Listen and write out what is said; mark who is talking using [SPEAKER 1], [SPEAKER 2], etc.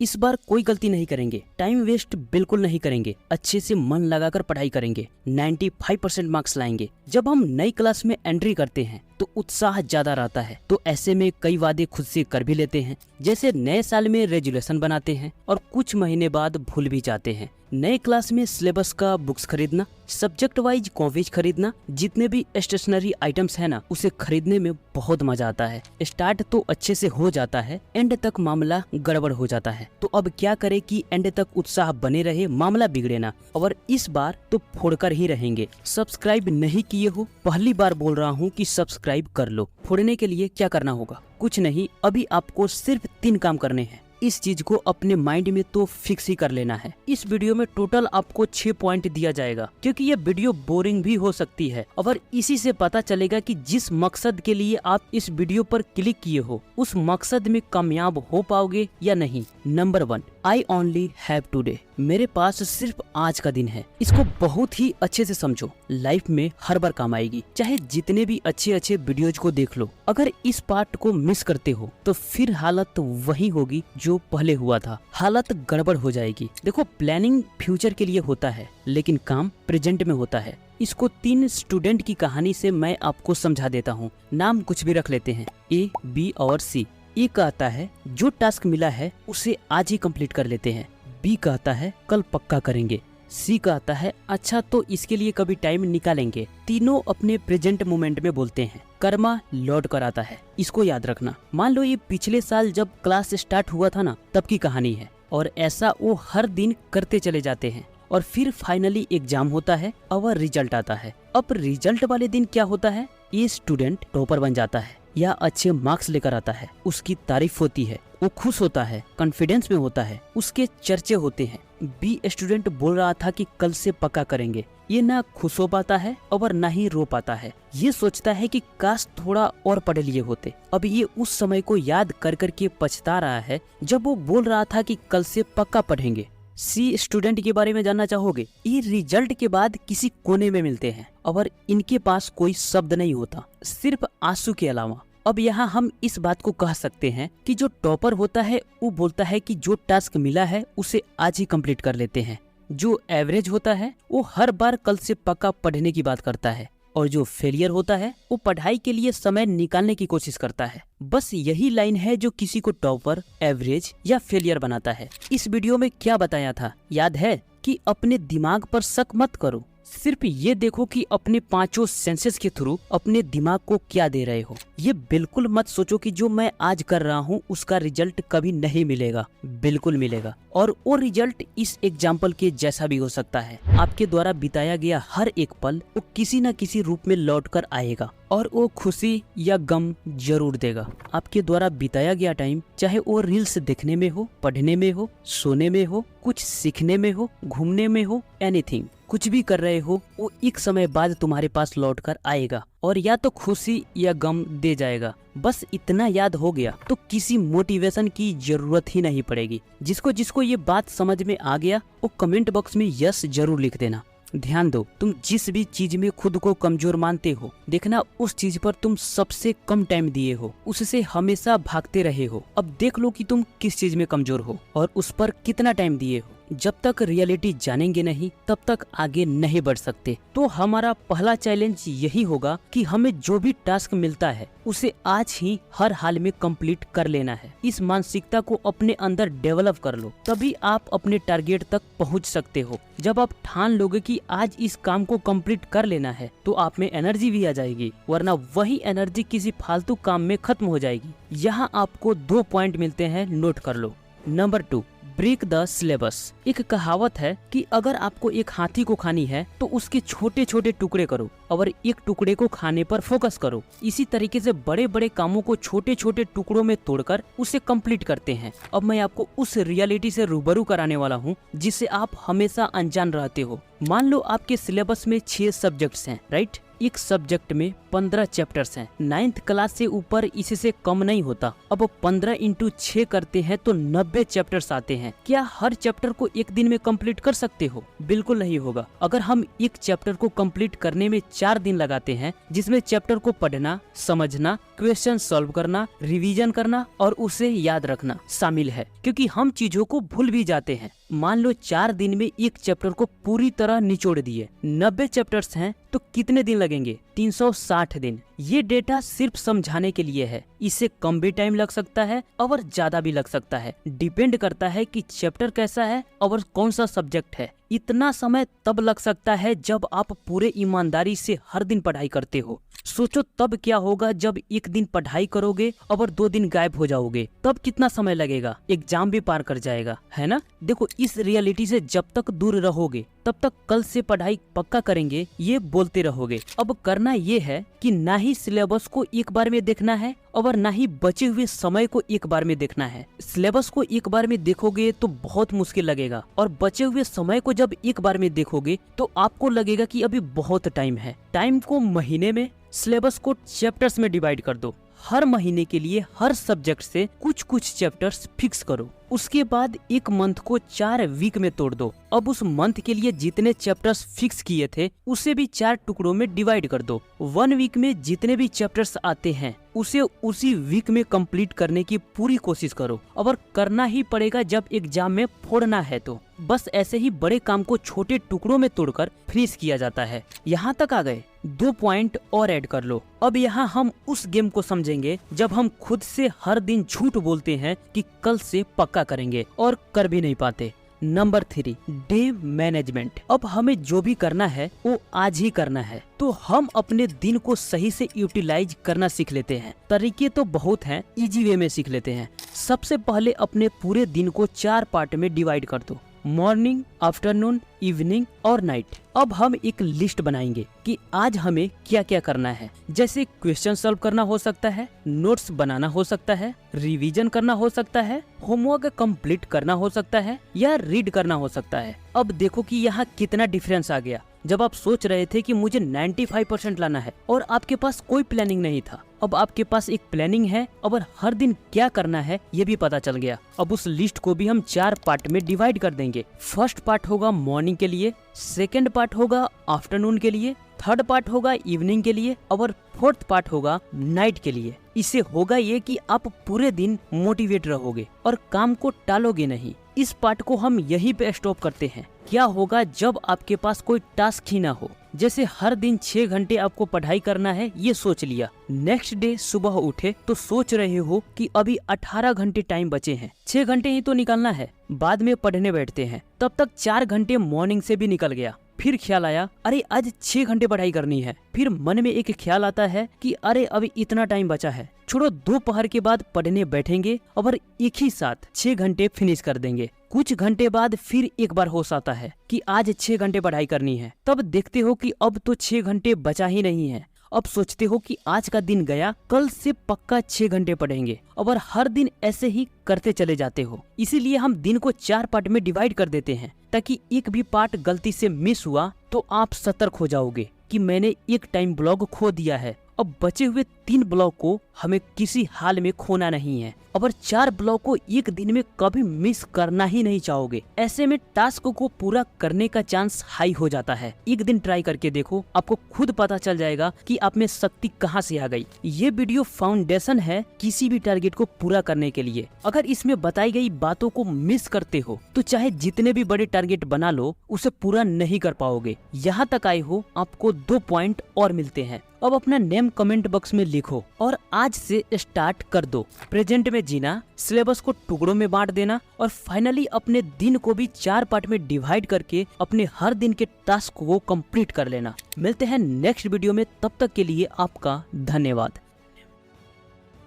[SPEAKER 1] इस बार कोई गलती नहीं करेंगे, टाइम वेस्ट बिल्कुल नहीं करेंगे, अच्छे से मन लगाकर पढ़ाई करेंगे, 95% मार्क्स लाएंगे। जब हम नई क्लास में एंट्री करते हैं तो उत्साह ज्यादा रहता है, तो ऐसे में कई वादे खुद से कर भी लेते हैं, जैसे नए साल में रेजुलेशन बनाते हैं और कुछ महीने बाद भूल भी जाते हैं। नए क्लास में सिलेबस का बुक्स खरीदना, सब्जेक्ट वाइज कॉपीज खरीदना, जितने भी स्टेशनरी आइटम्स है ना, उसे खरीदने में बहुत मजा आता है। स्टार्ट तो अच्छे से हो जाता है, एंड तक मामला गड़बड़ हो जाता है। तो अब क्या करे कि एंड तक उत्साह बने रहे, मामला बिगड़े ना, और इस बार तो फोड़कर ही रहेंगे। सब्सक्राइब नहीं किए हो, पहली बार बोल रहा हूँ कि सब्सक्राइब कर लो। फोड़ने के लिए क्या करना होगा? कुछ नहीं, अभी आपको सिर्फ 3 काम करने हैं। इस चीज को अपने माइंड में तो फिक्स ही कर लेना है। इस वीडियो में टोटल आपको 6 पॉइंट दिया जाएगा, क्योंकि ये वीडियो बोरिंग भी हो सकती है, और इसी से पता चलेगा कि जिस मकसद के लिए आप इस वीडियो पर क्लिक किए हो, उस मकसद में कामयाब हो पाओगे या नहीं। Number 1, I only have today. मेरे पास सिर्फ आज का दिन है। इसको बहुत ही अच्छे से समझो, लाइफ में हर बार काम आएगी। चाहे जितने भी अच्छे अच्छे वीडियोज को देख लो, अगर इस पार्ट को मिस करते हो तो फिर हालत वही होगी जो पहले हुआ था, हालत गड़बड़ हो जाएगी। देखो, प्लानिंग फ्यूचर के लिए होता है, लेकिन काम प्रेजेंट में होता है। इसको 3 स्टूडेंट की कहानी से मैं आपको समझा देता हूँ। नाम कुछ भी रख लेते हैं, A, B और C। ए कहता है जो टास्क मिला है उसे आज ही कंप्लीट कर लेते हैं। बी कहता है कल पक्का करेंगे। सी कहता है अच्छा तो इसके लिए कभी टाइम निकालेंगे। तीनों अपने प्रेजेंट मोमेंट में बोलते हैं। कर्मा लौट कर आता है। इसको याद रखना। मान लो ये पिछले साल जब क्लास स्टार्ट हुआ था ना, तब की कहानी है, और ऐसा वो हर दिन करते चले जाते हैं, और फिर फाइनली एग्जाम होता है और रिजल्ट आता है। अब रिजल्ट वाले दिन क्या होता है? ये स्टूडेंट टॉपर बन जाता है या अच्छे मार्क्स लेकर आता है, उसकी तारीफ होती है, वो खुश होता है, कॉन्फिडेंस में होता है, उसके चर्चे होते हैं। बी स्टूडेंट बोल रहा था कि कल से पक्का करेंगे। ये ना खुश हो पाता है और ना ही रो पाता है। ये सोचता है कि काश थोड़ा और पढ़ लिए होते। अब ये उस समय को याद कर कर के पछता रहा है जब वो बोल रहा था कि कल से पक्का पढ़ेंगे। सी स्टूडेंट के बारे में जानना चाहोगे? ये रिजल्ट के बाद किसी कोने में मिलते हैं और इनके पास कोई शब्द नहीं होता, सिर्फ आंसू के अलावा। अब यहाँ हम इस बात को कह सकते हैं कि जो टॉपर होता है वो बोलता है कि जो टास्क मिला है उसे आज ही कंप्लीट कर लेते हैं। जो एवरेज होता है वो हर बार कल से पक्का पढ़ने की बात करता है, और जो फेलियर होता है वो पढ़ाई के लिए समय निकालने की कोशिश करता है। बस यही लाइन है जो किसी को टॉपर, एवरेज या फेलियर बनाता है। इस वीडियो में क्या बताया था याद है? कि अपने दिमाग पर शक मत करो, सिर्फ ये देखो कि अपने 5 सेंसेस के थ्रू अपने दिमाग को क्या दे रहे हो। ये बिल्कुल मत सोचो कि जो मैं आज कर रहा हूँ उसका रिजल्ट कभी नहीं मिलेगा। बिल्कुल मिलेगा, और वो रिजल्ट इस एग्जाम्पल के जैसा भी हो सकता है। आपके द्वारा बिताया गया हर एक पल वो किसी न किसी रूप में लौट कर आएगा, और वो खुशी या गम जरूर देगा। आपके द्वारा बिताया गया टाइम, चाहे वो रील्स देखने में हो, पढ़ने में हो, सोने में हो, कुछ सीखने में हो, घूमने में हो, एनीथिंग, कुछ भी कर रहे हो, वो एक समय बाद तुम्हारे पास लौट कर आएगा, और या तो खुशी या गम दे जाएगा। बस इतना याद हो गया तो किसी मोटिवेशन की जरूरत ही नहीं पड़ेगी। जिसको जिसको ये बात समझ में आ गया वो कमेंट बॉक्स में यस जरूर लिख देना। ध्यान दो, तुम जिस भी चीज में खुद को कमजोर मानते हो, देखना उस चीज पर तुम सबसे कम टाइम दिए हो, उससे हमेशा भागते रहे हो। अब देख लो कि तुम किस चीज में कमजोर हो और उस पर कितना टाइम दिए हो। जब तक रियलिटी जानेंगे नहीं तब तक आगे नहीं बढ़ सकते। तो हमारा पहला चैलेंज यही होगा कि हमें जो भी टास्क मिलता है उसे आज ही हर हाल में कंप्लीट कर लेना है। इस मानसिकता को अपने अंदर डेवलप कर लो, तभी आप अपने टारगेट तक पहुंच सकते हो। जब आप ठान लोगे कि आज इस काम को कंप्लीट कर लेना है तो आप में एनर्जी भी आ जाएगी, वरना वही एनर्जी किसी फालतू काम में खत्म हो जाएगी। यहाँ आपको 2 पॉइंट मिलते हैं, नोट कर लो। Number 2, break the syllabus. एक कहावत है कि अगर आपको एक हाथी को खानी है तो उसके छोटे छोटे टुकड़े करो और एक टुकड़े को खाने पर फोकस करो। इसी तरीके से बड़े बड़े कामों को छोटे छोटे टुकड़ों में तोड़कर उसे कंप्लीट करते हैं। अब मैं आपको उस रियलिटी से रूबरू कराने वाला हूँ जिससे आप हमेशा अनजान रहते हो। मान लो आपके सिलेबस में 6 सब्जेक्ट्स हैं, राइट? एक सब्जेक्ट में 15 चैप्टर्स हैं। 9th क्लास से ऊपर इससे कम नहीं होता। अब 15 इंटू 6 करते हैं तो 90 चैप्टर्स आते हैं। क्या हर चैप्टर को एक दिन में कंप्लीट कर सकते हो? बिल्कुल नहीं होगा। अगर हम एक चैप्टर को कंप्लीट करने में 4 दिन लगाते हैं, जिसमें चैप्टर को पढ़ना, समझना, क्वेश्चन सॉल्व करना, रिवीजन करना और उसे याद रखना शामिल है, क्योंकि हम चीजों को भूल भी जाते हैं। मान लो 4 दिन में एक चैप्टर को पूरी तरह निचोड़ दिए। 90 चैप्टर्स हैं तो कितने दिन लगेंगे? 360 दिन। ये डेटा सिर्फ समझाने के लिए है। इससे कम भी टाइम लग सकता है और ज्यादा भी लग सकता है। डिपेंड करता है कि चैप्टर कैसा है और कौन सा सब्जेक्ट है। इतना समय तब लग सकता है जब आप पूरे ईमानदारी से हर दिन पढ़ाई करते हो। सोचो तब क्या होगा जब एक दिन पढ़ाई करोगे और 2 दिन गायब हो जाओगे। तब कितना समय लगेगा? एग्जाम भी पार कर जाएगा, है ना? देखो, इस रियलिटी से जब तक दूर रहोगे तब तक कल से पढ़ाई पक्का करेंगे ये बोलते रहोगे। अब करना ये है कि ना ही सिलेबस को एक बार में देखना है और ना ही बचे हुए समय को एक बार में देखना है। सिलेबस को एक बार में देखोगे तो बहुत मुश्किल लगेगा और बचे हुए समय को जब एक बार में देखोगे तो आपको लगेगा कि अभी बहुत टाइम है। टाइम को महीने में, सिलेबस को चैप्टर्स में डिवाइड कर दो। हर महीने के लिए हर सब्जेक्ट से कुछ कुछ चैप्टर्स फिक्स करो। उसके बाद एक मंथ को 4 वीक में तोड़ दो। अब उस मंथ के लिए जितने चैप्टर्स फिक्स किए थे उसे भी 4 टुकड़ों में डिवाइड कर दो। 1 वीक में जितने भी चैप्टर्स आते हैं उसे उसी वीक में कंप्लीट करने की पूरी कोशिश करो। और करना ही पड़ेगा जब एग्जाम में फोड़ना है तो। बस ऐसे ही बड़े काम को छोटे टुकड़ों में तोड़कर फिनिश किया जाता है। यहाँ तक आ गए? 2 पॉइंट और ऐड कर लो। अब यहाँ हम उस गेम को समझेंगे जब हम खुद से हर दिन झूठ बोलते हैं कि कल से पक्का करेंगे और कर भी नहीं पाते। Number 3, day management. अब हमें जो भी करना है वो आज ही करना है, तो हम अपने दिन को सही से यूटिलाइज करना सीख लेते हैं। तरीके तो बहुत हैं, इजी वे में सीख लेते हैं। सबसे पहले अपने पूरे दिन को 4 पार्ट में डिवाइड कर दो। मॉर्निंग, आफ्टरनून, इवनिंग और नाइट। अब हम एक लिस्ट बनाएंगे कि आज हमें क्या क्या करना है। जैसे क्वेश्चन सॉल्व करना हो सकता है, नोट्स बनाना हो सकता है, रिवीजन करना हो सकता है, होमवर्क कंप्लीट करना हो सकता है या रीड करना हो सकता है। अब देखो कि यहाँ कितना डिफरेंस आ गया। जब आप सोच रहे थे कि मुझे 95% लाना है और आपके पास कोई प्लानिंग नहीं था, अब आपके पास एक प्लानिंग है और हर दिन क्या करना है ये भी पता चल गया। अब उस लिस्ट को भी हम 4 पार्ट में डिवाइड कर देंगे। फर्स्ट पार्ट होगा मॉर्निंग के लिए, सेकंड पार्ट होगा आफ्टरनून के लिए, थर्ड पार्ट होगा इवनिंग के लिए और फोर्थ पार्ट होगा नाइट के लिए। इससे होगा ये कि आप पूरे दिन मोटिवेट रहोगे और काम को टालोगे नहीं। इस पार्ट को हम यहीं पे स्टॉप करते हैं। क्या होगा जब आपके पास कोई टास्क ही ना हो? जैसे हर दिन 6 घंटे आपको पढ़ाई करना है, ये सोच लिया। नेक्स्ट डे सुबह उठे तो सोच रहे हो कि अभी 18 घंटे टाइम बचे हैं, 6 घंटे ही तो निकालना है। बाद में पढ़ने बैठते हैं, तब तक 4 घंटे मॉर्निंग से भी निकल गया। फिर ख्याल आया अरे आज 6 घंटे पढ़ाई करनी है। फिर मन में एक ख्याल आता है कि अरे अभी इतना टाइम बचा है, छोड़ो दोपहर के बाद पढ़ने बैठेंगे और एक ही साथ 6 घंटे फिनिश कर देंगे। कुछ घंटे बाद फिर एक बार होश आता है कि आज 6 घंटे पढ़ाई करनी है। तब देखते हो कि अब तो 6 घंटे बचा ही नहीं है। अब सोचते हो कि आज का दिन गया, कल से पक्का 6 घंटे पढ़ेंगे और हर दिन ऐसे ही करते चले जाते हो। इसीलिए हम दिन को 4 पार्ट में डिवाइड कर देते हैं ताकि एक भी पार्ट गलती से मिस हुआ तो आप सतर्क हो जाओगे कि मैंने एक टाइम ब्लॉक खो दिया है। अब बचे हुए 3 ब्लॉक को हमें किसी हाल में खोना नहीं है और 4 ब्लॉक को एक दिन में कभी मिस करना ही नहीं चाहोगे। ऐसे में टास्क को पूरा करने का चांस हाई हो जाता है। एक दिन ट्राई करके देखो, आपको खुद पता चल जाएगा कि आप में शक्ति कहां से आ गई। ये वीडियो फाउंडेशन है किसी भी टारगेट को पूरा करने के लिए। अगर इसमें बताई गई बातों को मिस करते हो तो चाहे जितने भी बड़े टारगेट बना लो उसे पूरा नहीं कर पाओगे। यहाँ तक आए हो, आपको 2 पॉइंट और मिलते हैं। अब अपना नेम कमेंट बॉक्स में लिखो और आज से स्टार्ट कर दो प्रेजेंट में जीना, सिलेबस को टुकड़ों में बांट देना और फाइनली अपने दिन को भी 4 पार्ट में डिवाइड करके अपने हर दिन के टास्क को कंप्लीट कर लेना। मिलते हैं नेक्स्ट वीडियो में, तब तक के लिए आपका धन्यवाद।